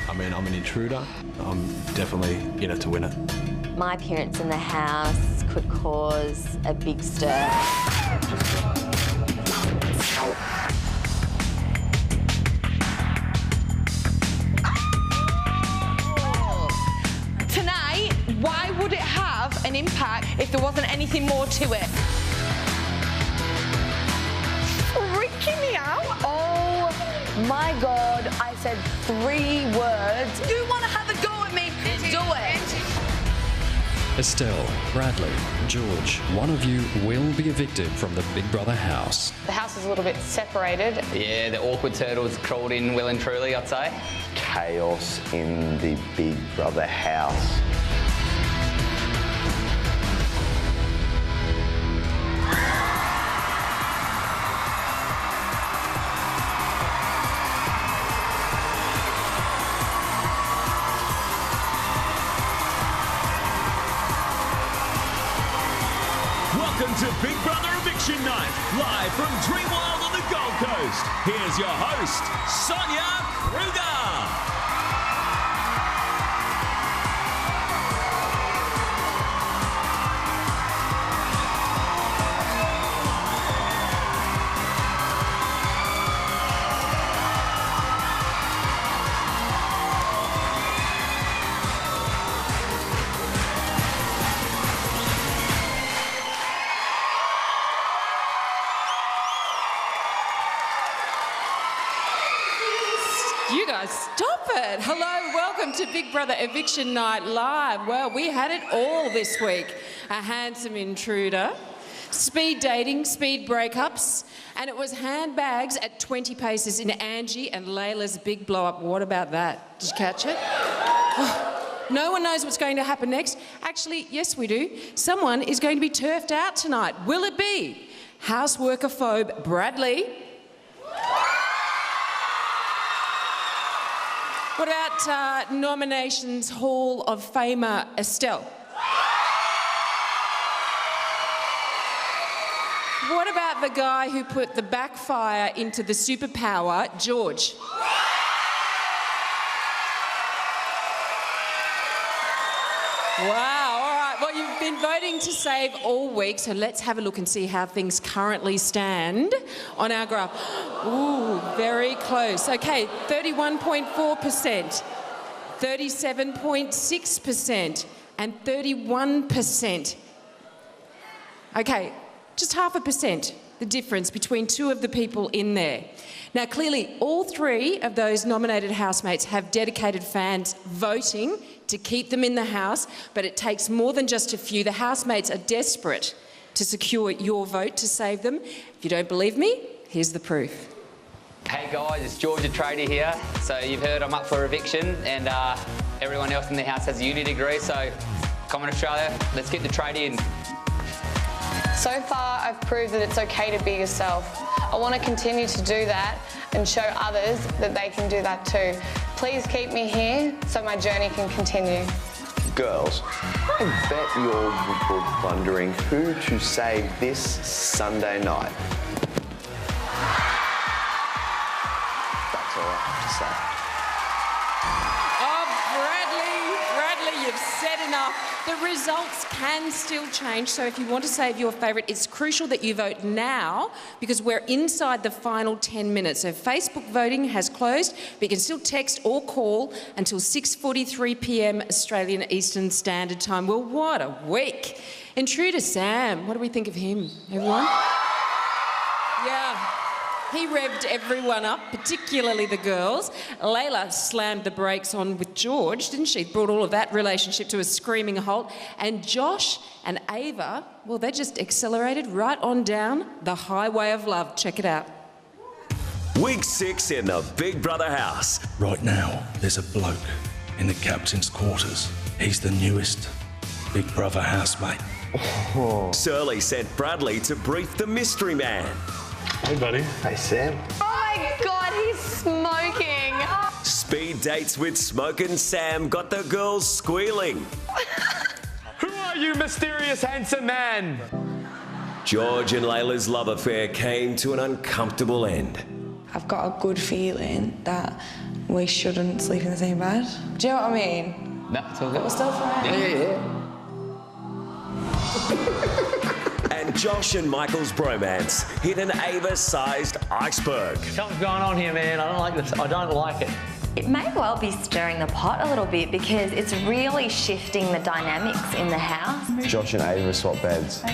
I mean, I'm an intruder. I'm definitely in it to win it. My appearance in the house could cause a big stir. Tonight, why would it have an impact if there wasn't anything more to it? Freaking me out. Oh my God, I said 3 words. You want to have a go at me? Do it. Estelle, Bradley, George, one of you will be evicted from the Big Brother house. The house is a little bit separated. Yeah, the awkward turtles crawled in well and truly, I'd say. Chaos in the Big Brother house. Welcome to Big Brother Eviction Night, live from Dreamworld on the Gold Coast. Here's your host, Sonia Kruger. You guys, stop it. Hello, welcome to Big Brother Eviction Night Live. Well, we had it all this week. A handsome intruder, speed dating, speed breakups, and it was handbags at 20 paces in Angie and Layla's big blow-up. What about that? Did you catch it? Oh, no one knows what's going to happen next. Actually, yes, we do. Someone is going to be turfed out tonight. Will it be houseworker-phobe Bradley? What about nominations Hall of Famer Estelle? What about the guy who put the backfire into the superpower, George? Wow, all right. Well, you've been voting to save all week, so let's have a look and see how things currently stand on our graph. Ooh, very close. Okay, 31.4%, 37.6%, and 31%. Okay, just 0.5%, the difference between two of the people in there. Now, clearly, all 3 of those nominated housemates have dedicated fans voting to keep them in the house, but it takes more than just a few. The housemates are desperate to secure your vote to save them. If you don't believe me, here's the proof. Hey guys, it's George, a tradie here. So you've heard I'm up for eviction, and everyone else in the house has a uni degree, so come on Australia, let's get the tradie in. So far, I've proved that it's okay to be yourself. I want to continue to do that and show others that they can do that too. Please keep me here so my journey can continue. Girls, I bet you're wondering who to save this Sunday night. That's all I have to say. Oh, Bradley, you've said enough. The results can still change, so if you want to save your favourite, it's crucial that you vote now because we're inside the final 10 minutes. So Facebook voting has closed, but you can still text or call until 6:43 p.m. Australian Eastern Standard Time. Well, what a week. Intruder Sam, what do we think of him, everyone? Yeah. He revved everyone up, particularly the girls. Layla slammed the brakes on with George, didn't she? Brought all of that relationship to a screaming halt. And Josh and Ava, well, they just accelerated right on down the highway of love. Check it out. Week 6 in the Big Brother house. Right now, there's a bloke in the captain's quarters. He's the newest Big Brother housemate. Surly sent Bradley to brief the mystery man. Hey, buddy. Hey, Sam. Oh my God, he's smoking. Speed dates with Smokin' Sam got the girls squealing. Who are you, mysterious handsome man? George and Layla's love affair came to an uncomfortable end. I've got a good feeling that we shouldn't sleep in the same bed. Do you know what I mean? No, it's all good. We're still friends. And Josh and Michael's bromance hit an Ava-sized iceberg. Something's going on here, man. I don't like this. I don't like it. It may well be stirring the pot a little bit because it's really shifting the dynamics in the house. Josh and Ava swap beds.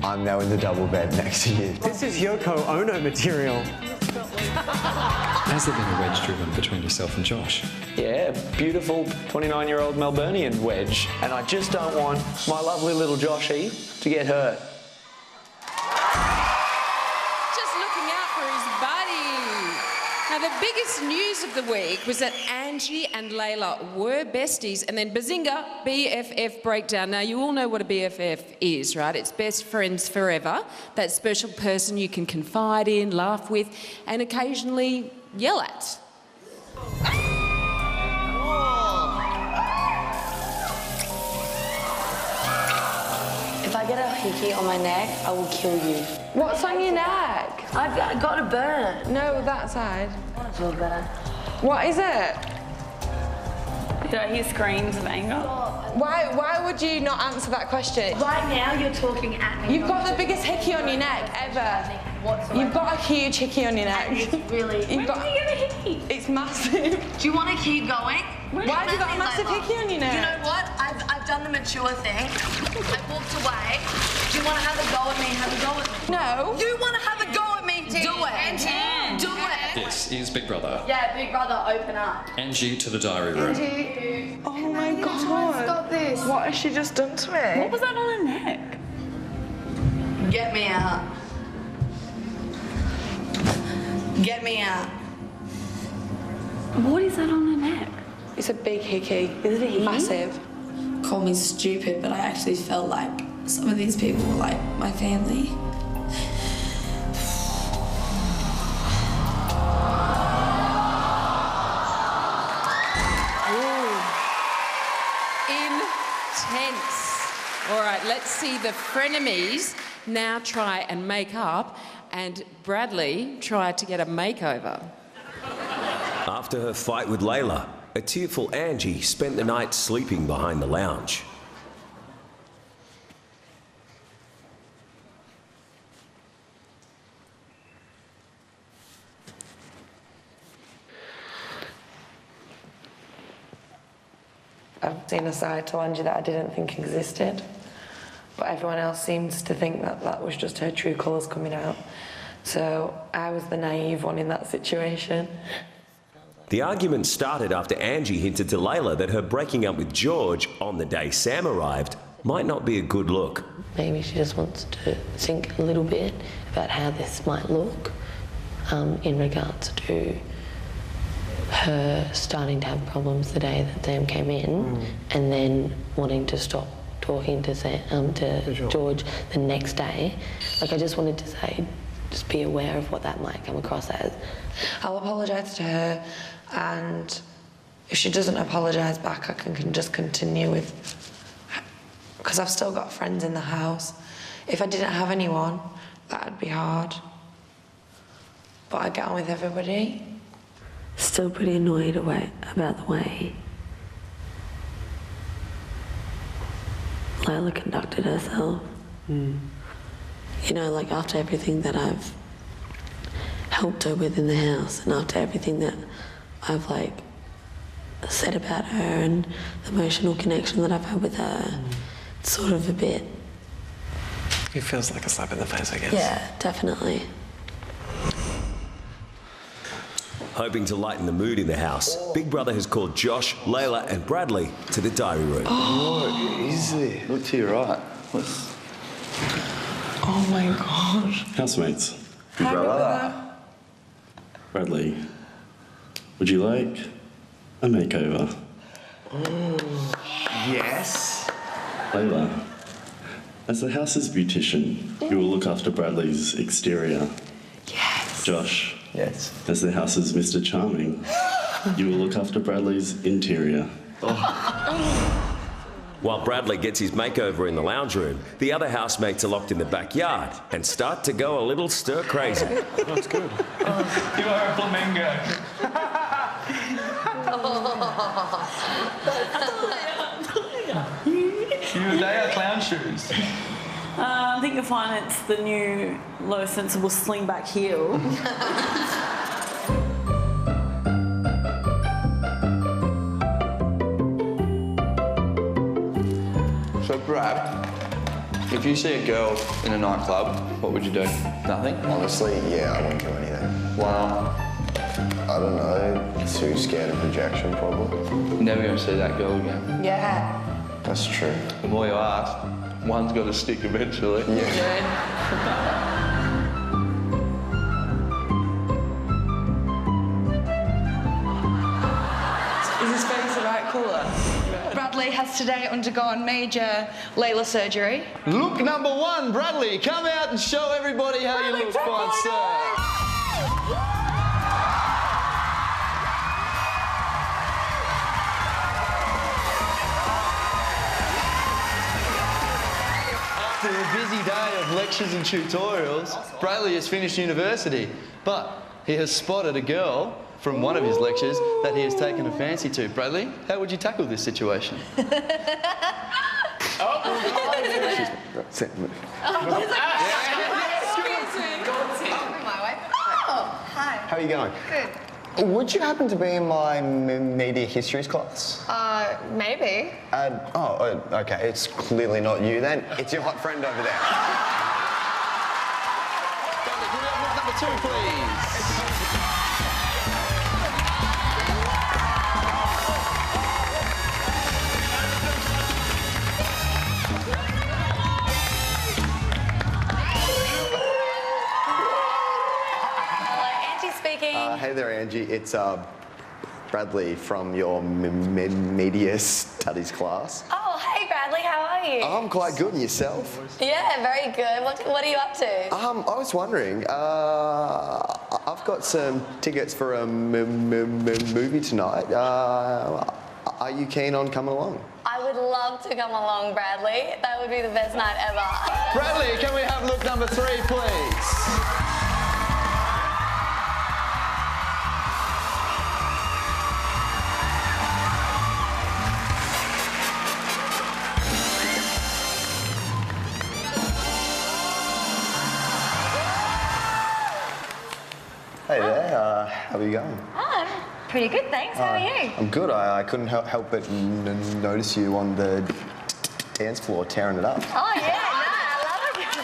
I'm now in the double bed next to you. This is Yoko Ono material. Has there been a wedge driven between yourself and Josh? Yeah, beautiful 29-year-old Melburnian wedge. And I just don't want my lovely little Joshy to get hurt. Just looking out for his buddy. Now, the biggest news of the week was that Angie and Layla were besties, and then bazinga, BFF breakdown. Now, you all know what a BFF is, right? It's best friends forever. That special person you can confide in, laugh with, and occasionally yell at. If I get a hickey on my neck, I will kill you. What's on your neck? I've got a burn. No, that side. That's all better. What is it? Did I hear screams of anger? Why would you not answer that question? Right now, you're talking at me. You've got the biggest hickey on your neck ever. You've got a huge hickey on your neck. It's really... You've got... Where did you get a hickey? It's massive. Do you want to keep going? Why have you got a massive hickey on your neck? You know what? I've done the mature thing. I walked away. Do you want to have a go at me? Have a go at me. No. You want to have a go at me? Do it. Do it. This is Big Brother. Yeah, Big Brother, open up. Angie to the diary room. Angie. Oh my God. Stop this. What has she just done to me? What was that on her neck? Get me out. Get me out. What is that on her neck? It's a big hickey. Is it a hickey? Massive. Call me stupid, but I actually felt like some of these people were like my family. Intense. All right, let's see the frenemies now try and make up, and Bradley try to get a makeover. After her fight with Layla, a tearful Angie spent the night sleeping behind the lounge. I've seen a side to Angie that I didn't think existed, but everyone else seems to think that that was just her true colours coming out. So I was the naive one in that situation. The argument started after Angie hinted to Layla that her breaking up with George on the day Sam arrived might not be a good look. Maybe she just wants to think a little bit about how this might look in regards to her starting to have problems the day that Sam came in and then wanting to stop talking to George the next day. Like, I just wanted to say, just be aware of what that might come across as. I'll apologise to her, and if she doesn't apologise back, I can just continue with... Because I've still got friends in the house. If I didn't have anyone, that'd be hard. But I get on with everybody. Still pretty annoyed about the way Layla conducted herself. You know, like, after everything that I've helped her with in the house and after everything that I've, like, said about her and the emotional connection that I've had with her, it's sort of a bit... It feels like a slap in the face, I guess. Yeah, definitely. Hoping to lighten the mood in the house, Big Brother has called Josh, Layla and Bradley to the diary room. Oh, easy. Look to your right. Oh my gosh. Housemates. Hi, brother. Bradley, would you like a makeover? Yes. Layla, as the house's beautician, you will look after Bradley's exterior. Yes. Josh. Yes. As the house's Mr. Charming, you will look after Bradley's interior. While Bradley gets his makeover in the lounge room, the other housemates are locked in the backyard and start to go a little stir crazy. That's good. You are a flamingo. They are clown shoes. I think you'll find it's the new low sensible slingback heel. So, Brad, if you see a girl in a nightclub, what would you do? Nothing? Honestly, yeah, I wouldn't do anything. Why I don't know, too scared of rejection, probably. not? Never going to see that girl again. Yeah. That's true. The more you ask, one's got to stick eventually. Is his face the right colour? Bradley has today undergone major Layla surgery. Look number 1, Bradley. Come out and show everybody how you look, fine sir. After a busy day of lectures and tutorials, Bradley has finished university, but he has spotted a girl from one of his lectures that he has taken a fancy to. Bradley, how would you tackle this situation? How are you going? Good. Would you happen to be in my media histories class? Maybe. Okay, it's clearly not you then. It's your hot friend over there. Number 2, please. Hey there, Angie. It's Bradley from your media studies class. Oh, hey Bradley, how are you? I'm quite good, and yourself? Yeah, very good. What are you up to? I was wondering, I've got some tickets for a movie tonight. Are you keen on coming along? I would love to come along, Bradley. That would be the best night ever. Bradley, can we have look number 3, please? Hey there, how are you going? Oh, pretty good, thanks. How are you? I'm good. I couldn't help but notice you on the dance floor tearing it up. Oh, yeah, no,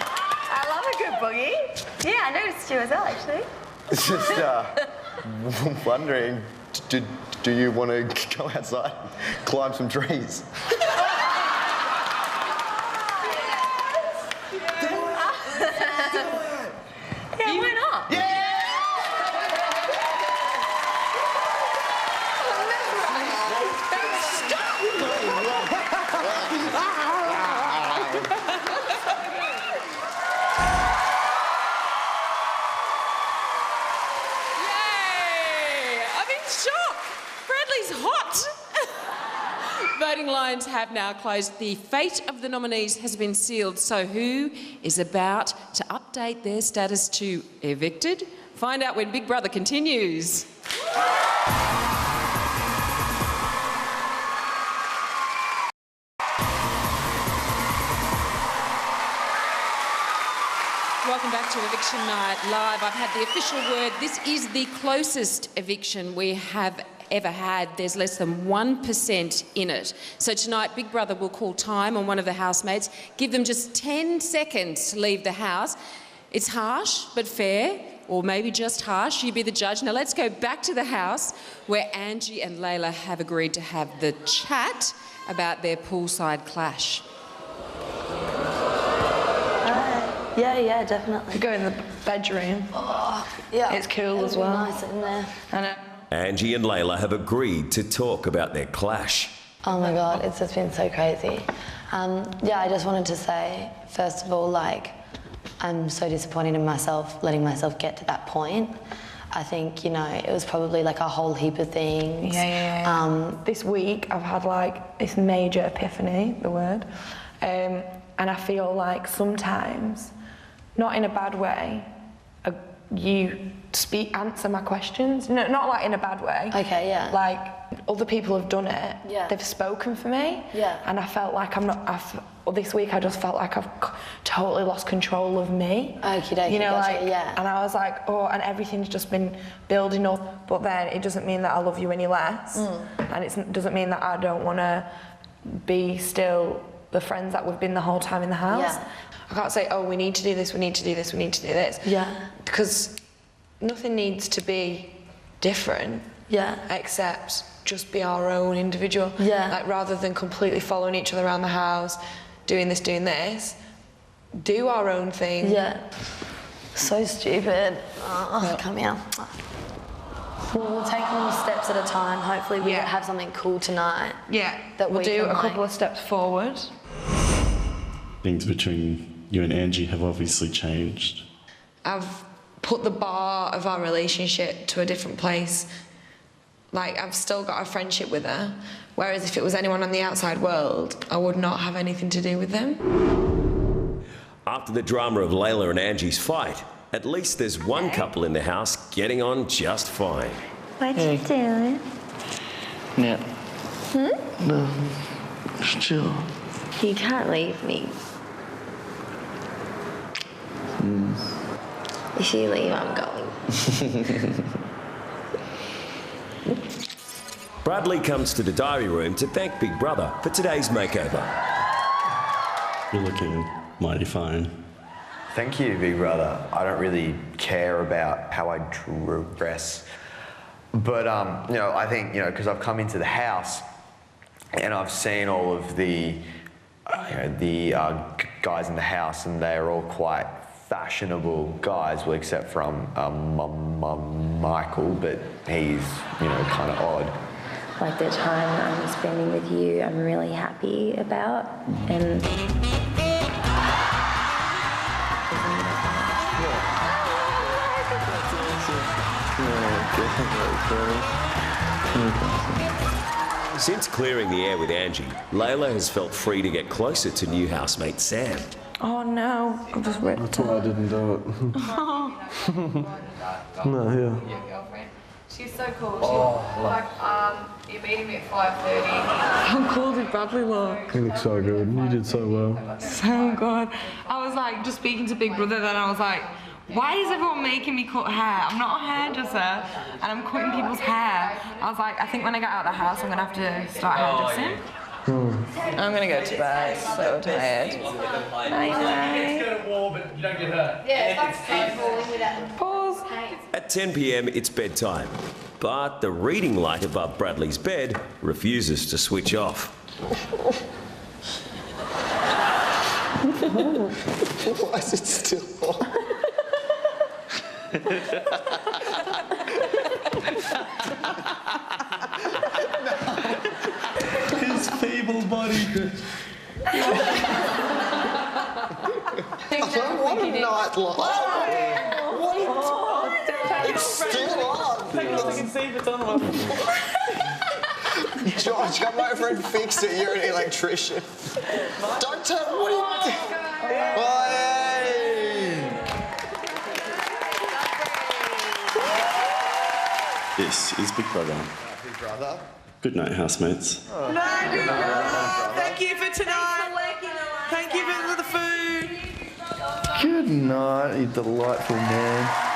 I love a good boogie. Yeah, I noticed you as well, actually. It's just wondering, do you want to go outside and climb some trees? Yeah, why not? Voting lines have now closed. The fate of the nominees has been sealed. So who is about to update their status to evicted? Find out when Big Brother continues. Welcome back to Eviction Night Live. I've had the official word. This is the closest eviction we have ever had. There's less than 1% in it. So tonight, Big Brother will call time on one of the housemates, give them just 10 seconds to leave the house. It's harsh, but fair, or maybe just harsh. You be the judge. Now let's go back to the house where Angie and Layla have agreed to have the chat about their poolside clash. Yeah, definitely. Go in the bedroom. Oh, yeah. It's cool as well. Nice in there. I know. Angie and Layla have agreed to talk about their clash. Oh my God, it's just been so crazy. Yeah, I just wanted to say, first of all, like, I'm so disappointed in myself, letting myself get to that point. I think, you know, it was probably like a whole heap of things. Yeah. This week I've had like this major epiphany, the word, and I feel like sometimes, not in a bad way, you answer my questions. No, not like in a bad way. Okay, yeah. Like, other people have done it. Yeah. They've spoken for me. Yeah. And I felt like this week I just felt like I've totally lost control of me. Okie dokie, you know, gotcha, like, yeah. and I was like, oh, and everything's just been building up, but then it doesn't mean that I love you any less. And it doesn't mean that I don't want to be still the friends that we've been the whole time in the house. Yeah. I can't say, oh, we need to do this, we need to do this, we need to do this. Yeah. Because nothing needs to be different. Yeah. Except just be our own individual. Yeah. Like, rather than completely following each other around the house, doing this, do our own thing. Yeah. So stupid. Oh, come here. Well, we'll take little steps at a time. Hopefully we have something cool tonight. Yeah. That we'll we do can, a couple of steps forward. Things between you and Angie have obviously changed. I've put the bar of our relationship to a different place. Like, I've still got a friendship with her, whereas if it was anyone on the outside world, I would not have anything to do with them. After the drama of Layla and Angie's fight, at least there's one couple in the house getting on just fine. What you doing? Yeah. No, just chill. You can't leave me. If you leave, I'm going. Bradley comes to the diary room to thank Big Brother for today's makeover. You're looking mighty fine. Thank you, Big Brother. I don't really care about how I dress. But, you know, I think, you know, because I've come into the house and I've seen all of the, guys in the house, and they're all quite fashionable guys, well, except from Michael, but he's, you know, kind of odd. Like the time I'm spending with you, I'm really happy about. And Since clearing the air with Angie, Layla has felt free to get closer to new housemate Sam. Oh no, I've just ripped That's why I didn't do it. No, yeah. She's so cool. You're meeting me at 5:30. How cool did Bradley look? You look so good. You did so well. So good. I was like, just speaking to Big Brother, then I was like, why is everyone making me cut hair? I'm not a hairdresser, and I'm cutting people's hair. I was like, I think when I get out of the house, I'm gonna have to start hairdressing. I'm gonna go to bed. So tired. Night. Pause. At 10 p.m, it's bedtime, but the reading light above Bradley's bed refuses to switch off. Why is it still on? His feeble body. I don't want a night light. What? It's still on. Take a look and see if it's on. George, come over and fix it. You're an electrician. Don't tell what are you... This is Big Brother. Big Brother. Good night, housemates. No, Big Brother. Thank you for tonight. Thank you for the food. Good night, you delightful man.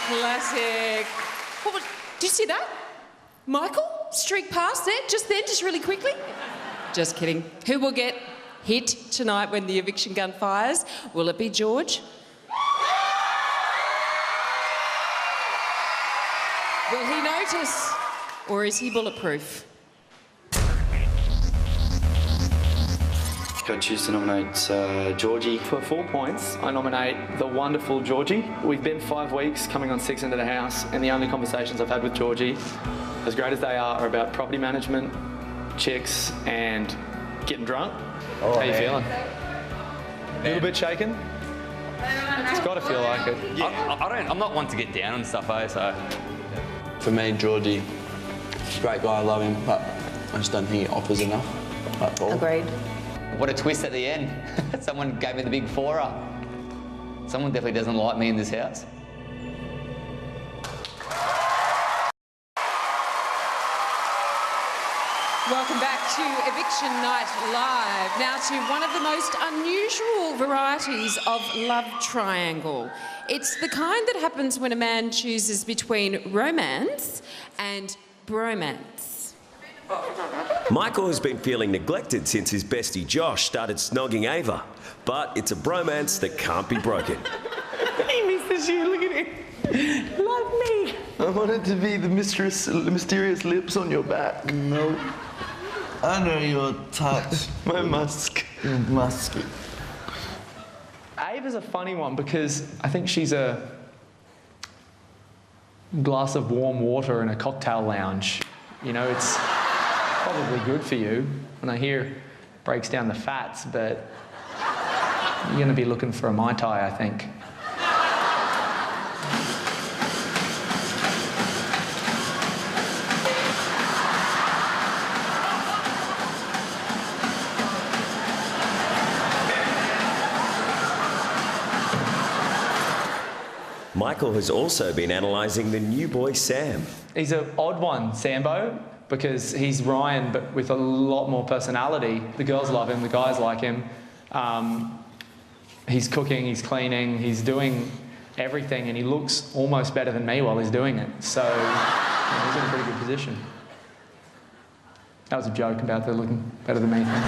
Classic. Did you see that? Michael streak past it just then, just really quickly. Just kidding. Who will get hit tonight when the eviction gun fires? Will it be George? Will he notice? Or is he bulletproof? I choose to nominate Georgie. For 4 points, I nominate the wonderful Georgie. We've been 5 weeks, coming on 6 into the house, and the only conversations I've had with Georgie, as great as they are about property management, chicks, and getting drunk. Oh, How you man. feeling? A little bit shaken? It's got to feel like it. I'm not one to get down on stuff, so... For me, Georgie, great guy, I love him, but I just don't think he offers enough. That's all. Agreed. What a twist at the end. Someone gave me the big 4-er. Someone definitely doesn't like me in this house. Welcome back to Eviction Night Live. Now to one of the most unusual varieties of love triangle. It's the kind that happens when a man chooses between romance and bromance. Michael has been feeling neglected since his bestie Josh started snogging Ava, but it's a bromance that can't be broken. He misses you, look at him. Love me. I want it to be the mysterious lips on your back. No. I know your touch. My musk. Musky. Ava's a funny one because I think she's a glass of warm water in a cocktail lounge. You know, it's probably good for you. And I hear it breaks down the fats, but you're going to be looking for a Mai Tai, I think. Michael has also been analysing the new boy Sam. He's an odd one, Sambo, because he's Ryan, but with a lot more personality. The girls love him, the guys like him. He's cooking, he's cleaning, he's doing everything, and he looks almost better than me while he's doing it. So he's in a pretty good position. That was a joke about the looking better than me thing.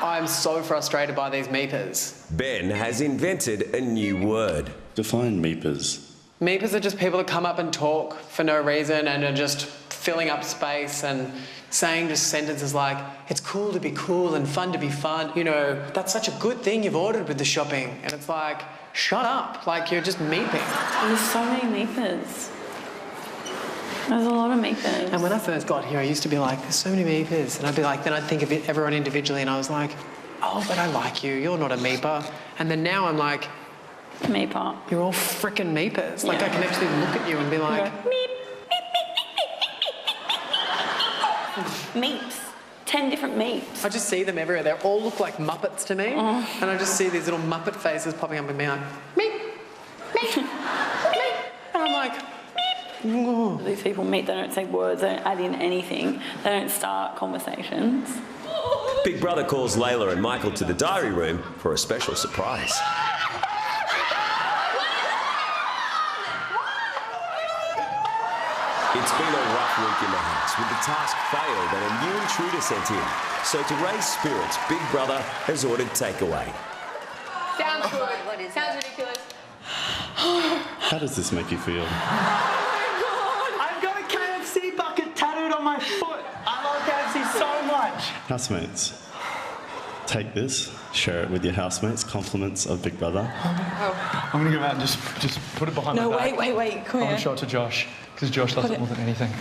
I'm so frustrated by these meepers. Ben has invented a new word. Define meepers. Meepers are just people that come up and talk for no reason and are just filling up space and saying just sentences like, it's cool to be cool and fun to be fun. You know, that's such a good thing you've ordered with the shopping. And it's like, shut up. Like, you're just meeping. There's so many meepers. There's a lot of meepers. And when I first got here, I used to be like, there's so many meepers. And I'd be like, then I'd think of it, everyone individually, and I was like, oh, but I like you. You're not a meeper. And then now I'm like, meeper. You're all frickin' meepers. Like, I can actually look at you and be like, meep, meeps. 10 different meeps. I just see them everywhere. They all look like Muppets to me. And I just see these little Muppet faces popping up and being like, meep, meep, meep. And I'm like, meep. These people meet, they don't say words, they don't add in anything. They don't start conversations. Big Brother calls Layla and Michael to the diary room for a special surprise. It's been a rough week in the house with the task failed and a new intruder sent in. So to raise spirits, Big Brother has ordered takeaway. Sounds good. Sounds ridiculous. How does this make you feel? I've got a KFC bucket tattooed on my foot. I love KFC so much. Housemates, take this, share it with your housemates. Compliments of Big Brother. I'm going to go out and just put it behind my back. No, wait. Come I'm here. going to show it to Josh, because Josh loves it more than anything.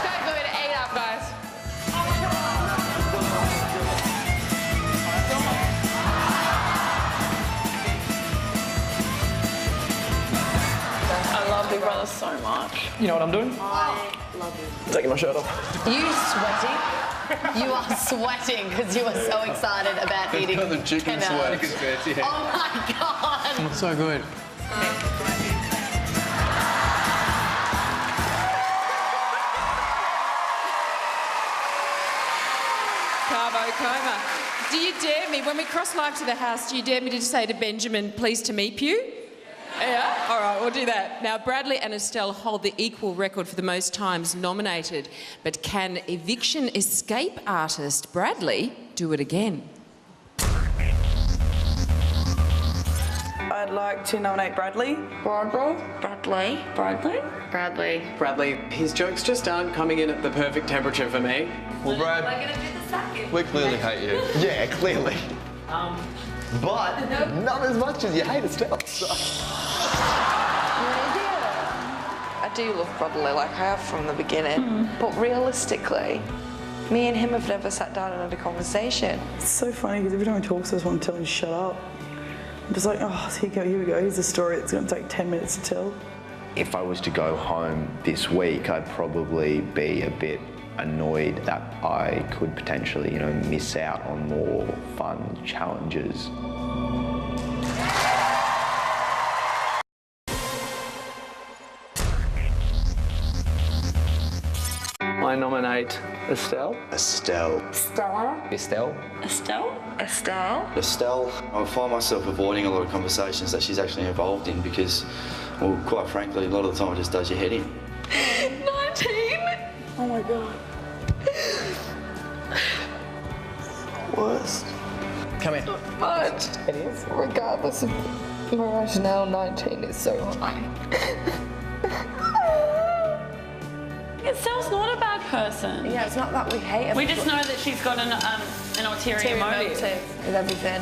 Don't go to 8 up, guys. I love Big Brother so much. You know what I'm doing? I love you. I'm taking my shirt off. You sweating? You are sweating because you are so excited about eating the chicken dinner. sweat. Oh my God. It's so good. Carbo coma. Do you dare me, when we cross live to the house, do you dare me to say to Benjamin, pleased to meet you? Yeah? All right, we'll do that. Now, Bradley and Estelle hold the equal record for the most times nominated. But can eviction escape artist Bradley do it again? I'd like to nominate Bradley. Bradley, his jokes just aren't coming in at the perfect temperature for me. Well, Brad, we clearly hate you. Yeah, clearly. But not as much as you hate Estelle. So. I do love Bradley, like I have from the beginning. But realistically, me and him have never sat down and had a conversation. It's so funny because every time he talks, I just want to tell him to shut up. I'm just like, oh, here we go. Here's a story that's going to take 10 minutes to tell. If I was to go home this week, I'd probably be a bit annoyed that I could potentially, miss out on more fun challenges. I nominate Estelle. Estelle. Stella. Estelle. Estelle. Estelle. Estelle, I find myself avoiding a lot of conversations that she's actually involved in because, well, quite frankly, a lot of the time it just does your head in. 19. Oh my god. Worst. Come here. Much. It is. Regardless of my rationale, 19 is so high. Estelle's not a bad person. Yeah, it's not that we hate her. We just know that she's got an ulterior motive. With everything.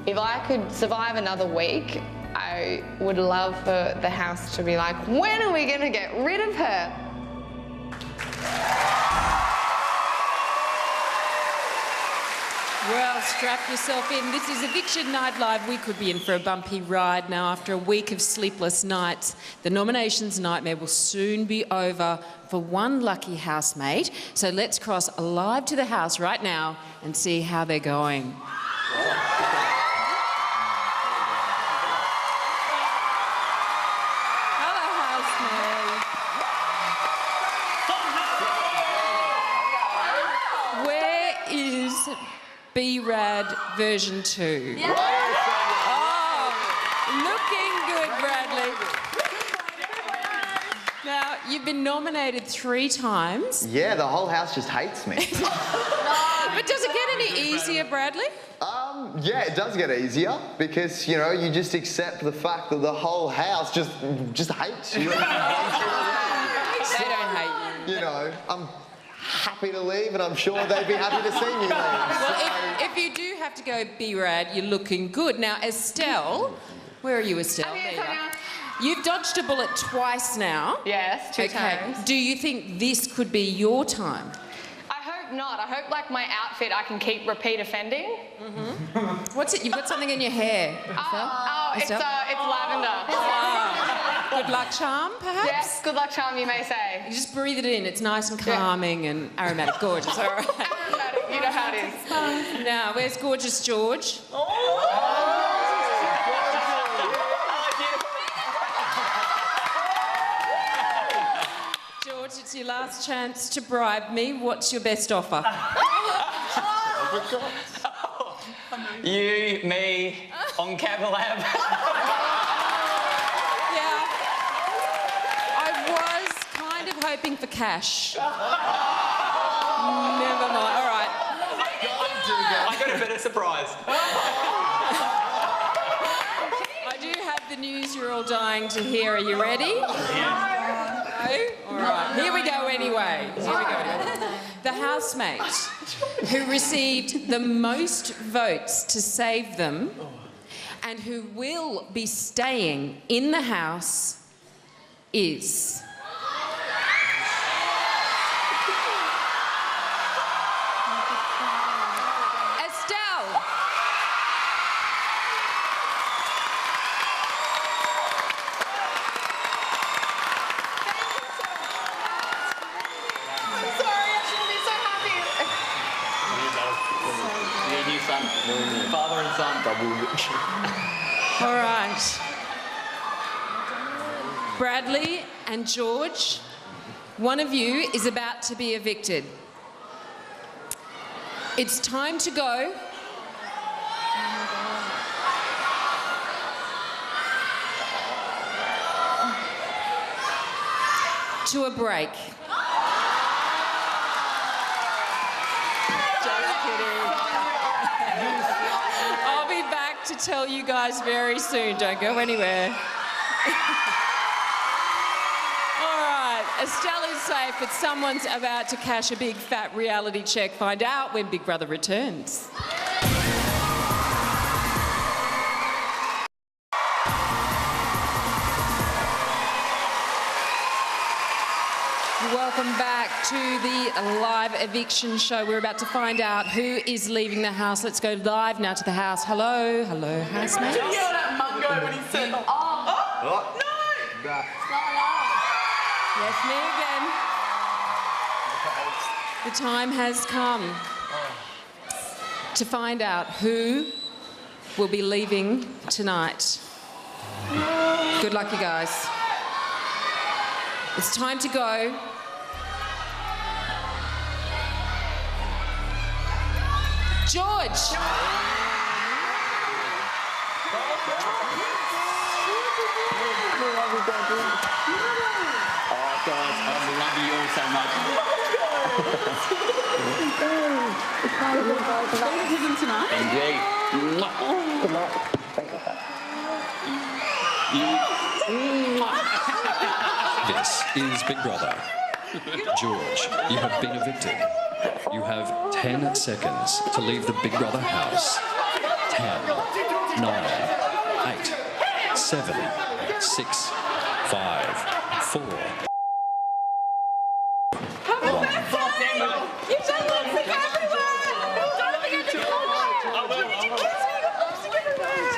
If I could survive another week, I would love for the house to be like, when are we going to get rid of her? Well, strap yourself in. This is Eviction Night Live. We could be in for a bumpy ride now after a week of sleepless nights. The nominations nightmare will soon be over for one lucky housemate. So let's cross live to the house right now and see how they're going. Hello, housemates. Where is B-Rad version 2? Yeah. Oh, looking good, Bradley. Now, you've been nominated 3 times. Yeah, the whole house just hates me. But does it get any easier, Bradley? Yeah, it does get easier because, you know, you just accept the fact that the whole house just hates you. They don't hate you. You know, I'm happy to leave and I'm sure they'd be happy to see me leave. Well, if you do have to go B-Rad, you're looking good. Now, Estelle, where are you, Estelle? I'm here, There you Sonia. are. You've dodged a bullet twice now. Yes, 2 times. Do you think this could be your time? I hope not. I hope, like, my outfit, I can keep repeat offending. What's it? You've got something in your hair. It's lavender. Good luck charm, perhaps? Yes, good luck charm, you may say. You just breathe it in. It's nice and calming and aromatic. Gorgeous. All right. Aromatic, you know how it is. Now, where's gorgeous George? George, it's your last chance to bribe me. What's your best offer? You, me, on Cavalab. Yeah. I was kind of hoping for cash. Never mind. All right. I got a better surprise. I do have the news you're all dying to hear. Are you ready? Yeah. All right. Here we go anyway. The housemate who received the most votes to save them and who will be staying in the house is... Estelle. New son. Father and son. All right. Bradley and George, one of you is about to be evicted. It's time to go. To a break. Just kidding. I'll be back to tell you guys very soon. Don't go anywhere. All right, Estelle is safe, but someone's about to cash a big fat reality check. Find out when Big Brother returns. Welcome back to the live eviction show. We're about to find out who is leaving the house. Let's go live now to the house. Hello, housemates. Did you yell at Mungo when he said, oh, no! Yes, me again. The time has come to find out who will be leaving tonight. Good luck, you guys. It's time to go. George. Oh, guys, I love you all so much. Favoritism tonight. Indeed. Good luck. Thank you. This is Big Brother. George, you have been evicted. You have 10 seconds to leave the Big Brother house. 10, 9, 8, 7, 6, 5, 4. You've done lipstick everywhere! Don't forget to call her! Did you kiss me with lipstick everywhere?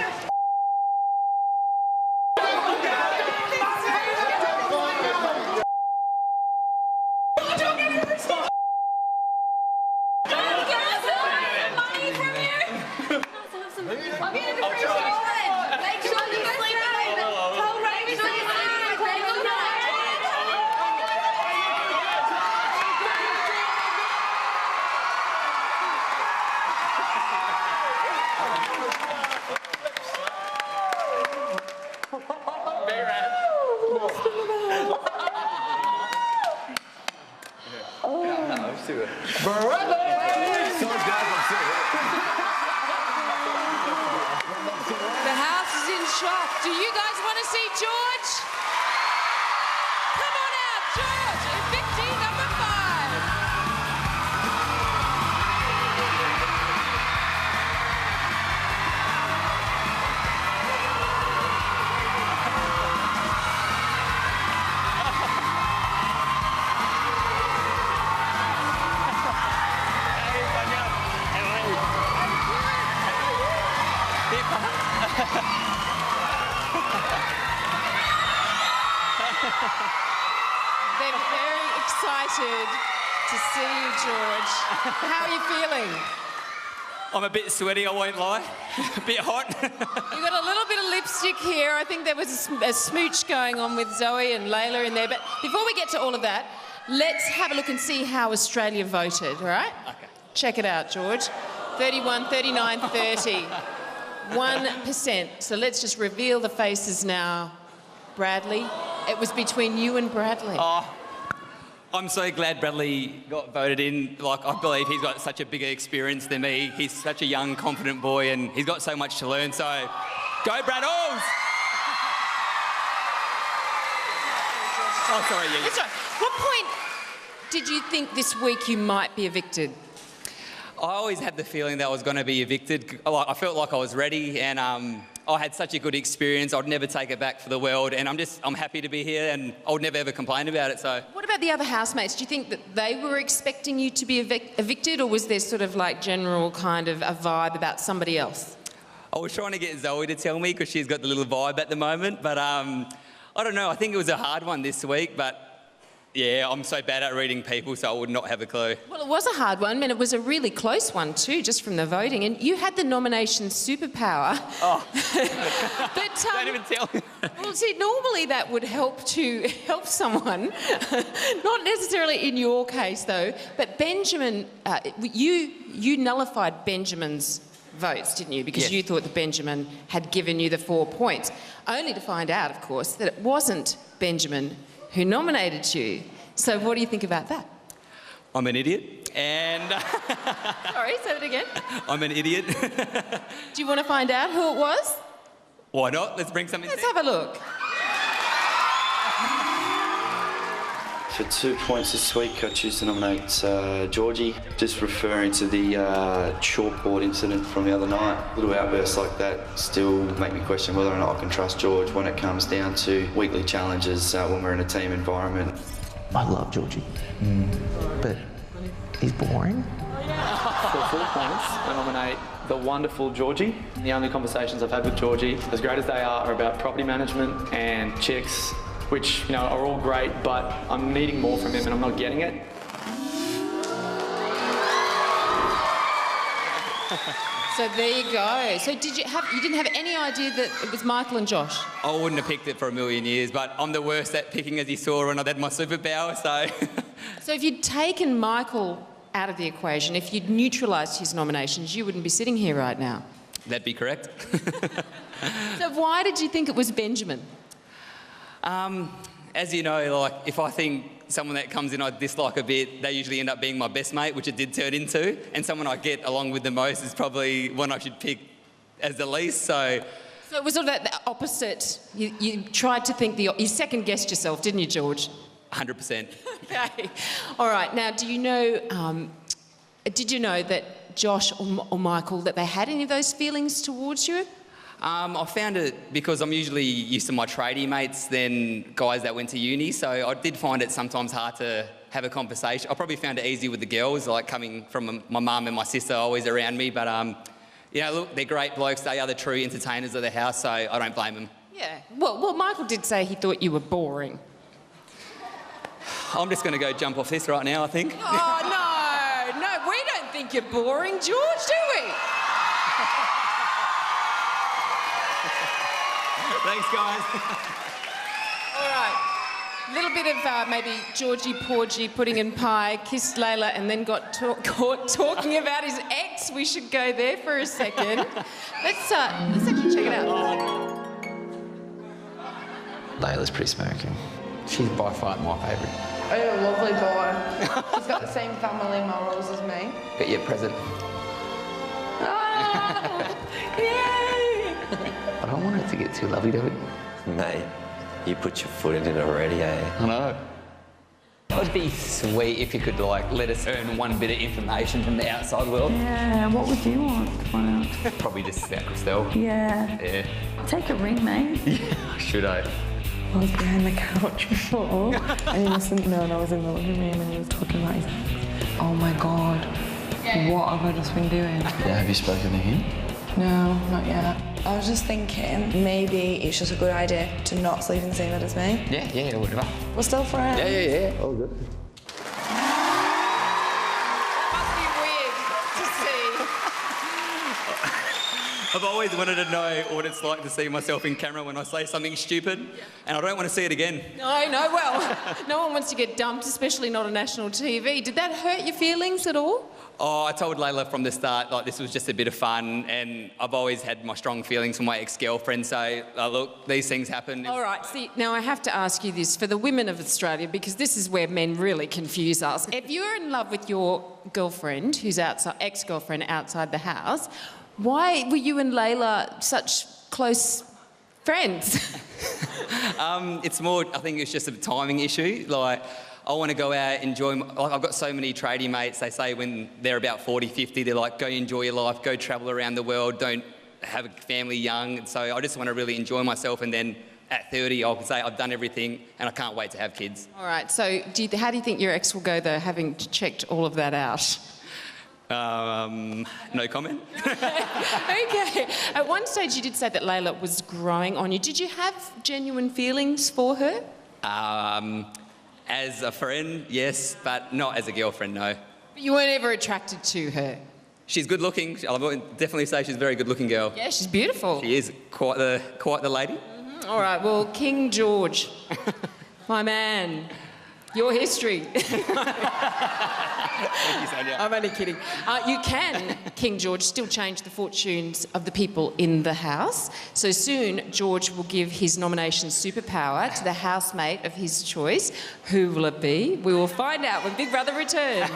The house is in shock. Do you guys want to see George? Come on out, George. Evictee number 5. They're very excited to see you, George. How are you feeling? I'm a bit sweaty, I won't lie. A bit hot. You got a little bit of lipstick here. I think there was a smooch going on with Zoe and Layla in there. But before we get to all of that, let's have a look and see how Australia voted, all right? Okay. Check it out, George. 31, 39, 30. 1%. So let's just reveal the faces now. Bradley, it was between you and Bradley. Oh, I'm so glad Bradley got voted in. Like, I believe he's got such a bigger experience than me. He's such a young, confident boy, and he's got so much to learn. So, go Braddles! Oh, sorry, yeah. That's right. What point did you think this week you might be evicted? I always had the feeling that I was going to be evicted. I felt like I was ready, and I had such a good experience. I'd never take it back for the world, and I'm happy to be here, and I would never ever complain about it. So, what about the other housemates? Do you think that they were expecting you to be evicted, or was there sort of like general kind of a vibe about somebody else? I was trying to get Zoe to tell me because she's got the little vibe at the moment, but I don't know. I think it was a hard one this week, but yeah, I'm so bad at reading people, so I would not have a clue. Well, it was a hard one, and it was a really close one too, just from the voting. And you had the nomination superpower. Oh, but, don't even tell me. Well, see, normally that would help someone. Not necessarily in your case, though. But Benjamin, you nullified Benjamin's votes, didn't you? Because Yes. you thought that Benjamin had given you the 4 points. Only to find out, of course, that it wasn't Benjamin who nominated you. So what do you think about that? I'm an idiot, and... Sorry, say that again. I'm an idiot. Do you want to find out who it was? Why not? Let's bring something. Let's have a look. For 2 points this week, I choose to nominate Georgie. Just referring to the chalkboard incident from the other night. Little outbursts like that still make me question whether or not I can trust George when it comes down to weekly challenges when we're in a team environment. I love Georgie, but he's boring. For 4 points, I nominate the wonderful Georgie. The only conversations I've had with Georgie, as great as they are about property management and chicks, which, you know, are all great, but I'm needing more from him and I'm not getting it. So there you go. So you didn't have any idea that it was Michael and Josh? I wouldn't have picked it for a million years, but I'm the worst at picking, as you saw when I had my superpower, so... So if you'd taken Michael out of the equation, if you'd neutralised his nominations, you wouldn't be sitting here right now. That'd be correct. So why did you think it was Benjamin? As you know, like, if I think someone that comes in I dislike a bit, they usually end up being my best mate, which it did turn into. And someone I get along with the most is probably one I should pick as the least, so... So it was sort of the opposite. You tried to think you second-guessed yourself, didn't you, George? 100%. Okay. All right. Now, do you know... did you know that Josh or Michael, that they had any of those feelings towards you? I found it because I'm usually used to my tradie mates than guys that went to uni, so I did find it sometimes hard to have a conversation. I probably found it easy with the girls, like coming from my mum and my sister always around me, but you know, look, they're great blokes. They are the true entertainers of the house, so I don't blame them. Yeah. Well, Michael did say he thought you were boring. I'm just going to go jump off this right now, I think. Oh, no, we don't think you're boring, George, do we? Thanks, guys. All right. A little bit of maybe Georgie Porgy pudding and pie, kissed Layla and then got caught talking about his ex. We should go there for a second. Let's actually check it out. Layla's pretty smoking. She's by far my favourite. Oh, lovely boy. He's got the same family morals as me. Get your present. Yay! I don't want it to get too lovey-dovey. Mate, you put your foot in it already, eh? I know. It would be sweet if you could, like, let us earn one bit of information from the outside world. Yeah, what would you want to find out? Probably just about Christelle. Yeah. Yeah. Take a ring, mate. Yeah, should I? I was behind the couch before and he must have known I was in the living room and he was talking about his ex. Oh my God, what have I just been doing? Yeah, have you spoken to him? No, not yet. I was just thinking maybe it's just a good idea to not sleep in the same bed as me. Yeah, whatever. We're still friends. Yeah. All good. I've always wanted to know what it's like to see myself in camera when I say something stupid, and I don't want to see it again. No, well, no one wants to get dumped, especially not on national TV. Did that hurt your feelings at all? Oh, I told Layla from the start, like, this was just a bit of fun, and I've always had my strong feelings for my ex-girlfriend, so, look, these things happen. All right, see, now I have to ask you this, for the women of Australia, because this is where men really confuse us. If you're in love with your girlfriend, who's outside, ex-girlfriend outside the house, why were you and Layla such close friends? It's more, I think it's just a timing issue. Like, I want to go out, enjoy... Like, I've got so many tradie mates, they say when they're about 40, 50, they're like, go enjoy your life, go travel around the world, don't have a family young. So I just want to really enjoy myself, and then at 30, I'll say I've done everything and I can't wait to have kids. All right, so how do you think your ex will go, though, having checked all of that out? No comment. Okay. At one stage, you did say that Layla was growing on you. Did you have genuine feelings for her? As a friend, yes, but not as a girlfriend, no. But you weren't ever attracted to her? She's good looking. I'll definitely say she's a very good looking girl. Yeah, she's beautiful. She is quite the lady. Mm-hmm. All right, well, King George, my man, your history. Thank you, Sonia. I'm only kidding. You can, King George, still change the fortunes of the people in the house. So soon, George will give his nomination superpower to the housemate of his choice. Who will it be? We will find out when Big Brother returns.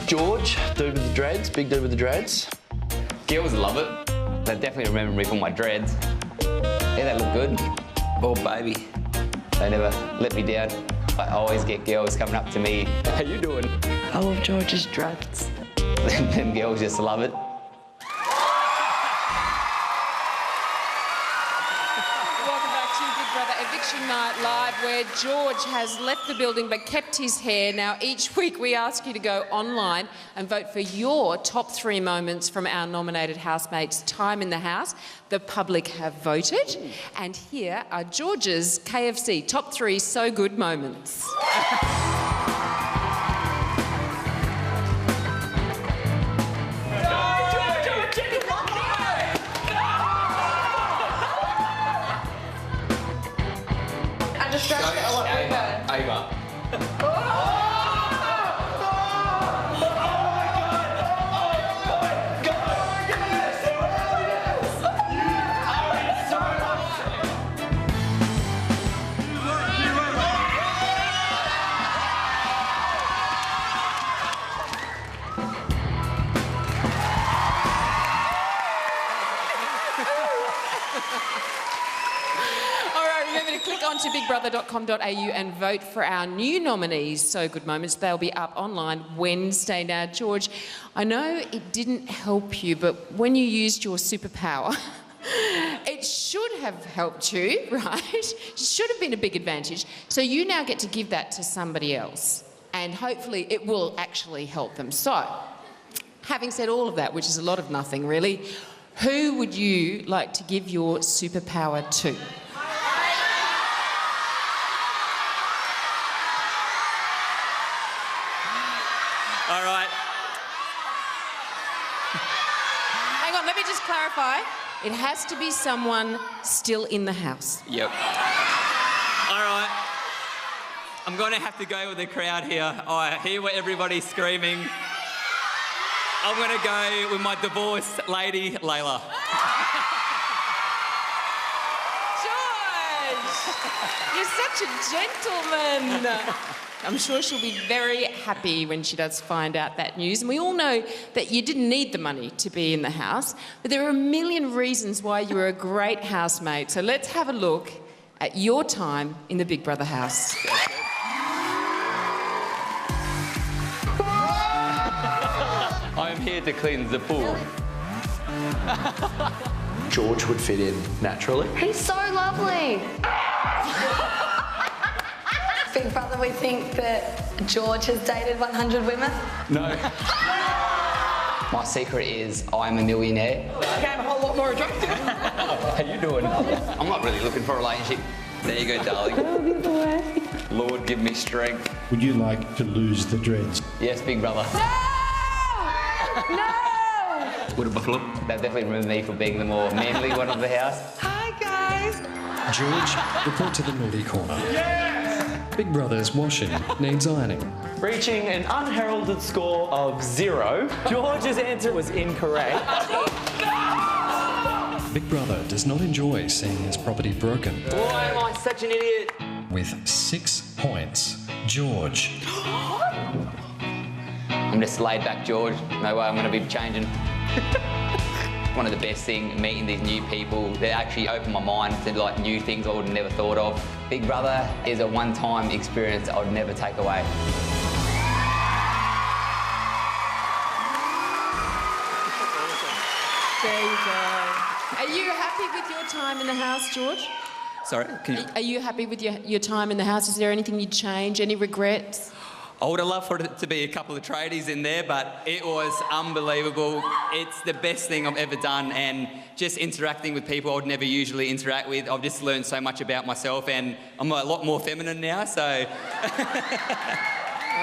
George, dude with the dreads, big dude with the dreads. Girls love it. They definitely remember me for my dreads. Yeah, they look good. Oh, baby. They never let me down. I always get girls coming up to me. How you doing? I love George's dreads. Them girls just love it. Welcome back to Big Brother Eviction Night Live, where George has left the building but kept his hair. Now, each week we ask you to go online and vote for your top 3 moments from our nominated housemates' time in the house. The public have voted, and here are George's KFC top 3 so good moments. to bigbrother.com.au and vote for our new nominees, So Good Moments. They'll be up online Wednesday. Now, George, I know it didn't help you, but when you used your superpower, it should have helped you, right? It should have been a big advantage. So you now get to give that to somebody else, and hopefully it will actually help them. So, having said all of that, which is a lot of nothing really, who would you like to give your superpower to? All right. Hang on, let me just clarify. It has to be someone still in the house. Yep. All right. I'm going to have to go with the crowd here. I hear what everybody's screaming. I'm going to go with my divorced lady, Layla. George! You're such a gentleman. I'm sure she'll be very happy when she does find out that news. And we all know that you didn't need the money to be in the house, but there are a million reasons why you were a great housemate. So let's have a look at your time in the Big Brother house. I am here to cleanse the pool. George would fit in naturally. He's so lovely. Big Brother, we think that George has dated 100 women. No. My secret is I'm a millionaire. Became a whole lot more attractive. How you doing? I'm not really looking for a relationship. There you go, darling. Lord, give me strength. Would you like to lose the dreads? Yes, Big Brother. No! Would a buffalo? They definitely remember me for being the more manly one of the house. Hi, guys. George, report to the naughty corner. Yes! Big Brother's washing needs ironing. Reaching an unheralded score of 0, George's answer was incorrect. Big Brother does not enjoy seeing his property broken. Why am I such an idiot? With 6 points, George. I'm just laid back, George. No way I'm going to be changing. One of the best things, meeting these new people, that actually opened my mind to like new things I would have never thought of. Big Brother is a one-time experience I would never take away. There you go. Are you happy with your time in the house, George? Sorry? Are you happy with your time in the house? Is there anything you'd change? Any regrets? I would have loved for it to be a couple of tradies in there, but it was unbelievable. It's the best thing I've ever done, and just interacting with people I would never usually interact with. I've just learned so much about myself, and I'm a lot more feminine now, so...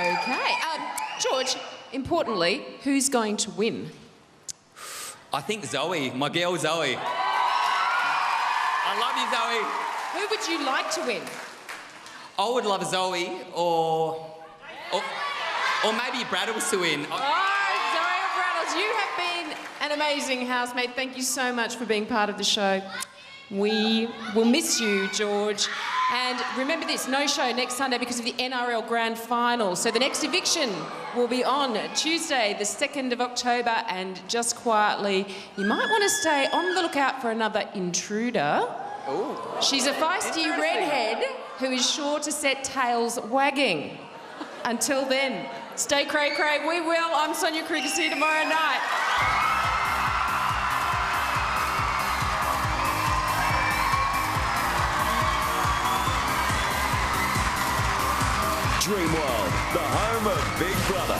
Okay. George, importantly, who's going to win? I think Zoe, my girl Zoe. I love you, Zoe. Who would you like to win? I would love Zoe or maybe Braddles to win. Zoe Braddles, you have been an amazing housemate. Thank you so much for being part of the show. We will miss you, George. And remember this, no show next Sunday because of the NRL Grand Final. So the next Eviction will be on Tuesday, the 2nd of October. And just quietly, you might want to stay on the lookout for another intruder. Ooh. She's a feisty redhead who is sure to set tails wagging. Until then, stay cray-cray. We will. I'm Sonia Kruger. See you tomorrow night. Dreamworld, the home of Big Brother.